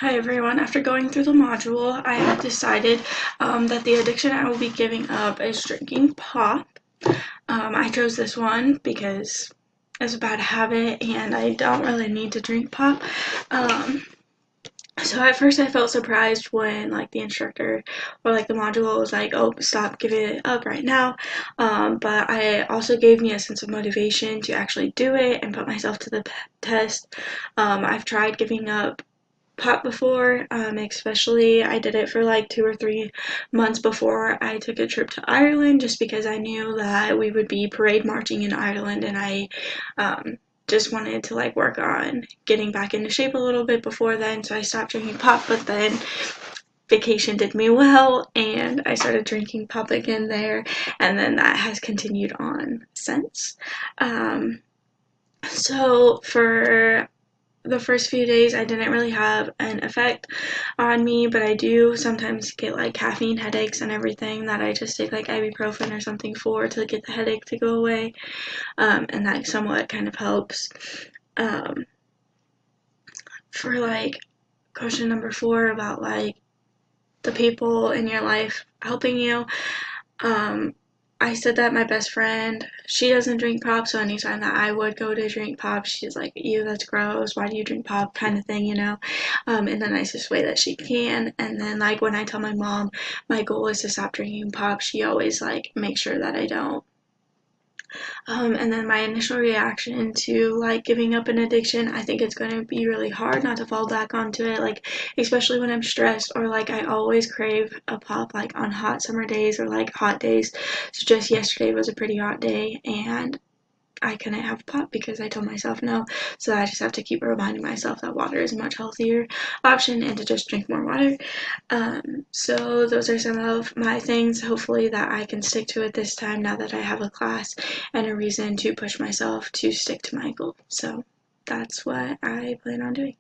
Hi everyone. After going through the module, I have decided that the addiction I will be giving up is drinking pop. I chose this one because it's a bad habit and I don't really need to drink pop. So at first I felt surprised when the instructor or the module was like, oh, stop giving it up right now. But I also gave me a sense of motivation to actually do it and put myself to the test. I've tried giving up pop before, especially I did it for 2 or 3 months before I took a trip to Ireland, just because I knew that we would be parade marching in Ireland, and I just wanted to work on getting back into shape a little bit before then. So I stopped drinking pop, but then vacation did me well and I started drinking pop again there, and then that has continued on since. So for the first few days I didn't really have an effect on me, but I do sometimes get caffeine headaches and everything that I just take ibuprofen or something for to get the headache to go away, and that somewhat kind of helps. Um, for question number 4 about the people in your life helping you, um, I said that my best friend, she doesn't drink pop, so anytime that I would go to drink pop, she's like, ew, that's gross, why do you drink pop, kind of thing. In the nicest way that she can. And then when I tell my mom my goal is to stop drinking pop, she always makes sure that I don't. And then my initial reaction to giving up an addiction, I think it's going to be really hard not to fall back onto it, especially when I'm stressed, or I always crave a pop on hot summer days or hot days. So just yesterday was a pretty hot day and I couldn't have pop because I told myself no. So I just have to keep reminding myself that water is a much healthier option and to just drink more water. So those are some of my things. Hopefully that I can stick to it this time, now that I have a class and a reason to push myself to stick to my goal. So that's what I plan on doing.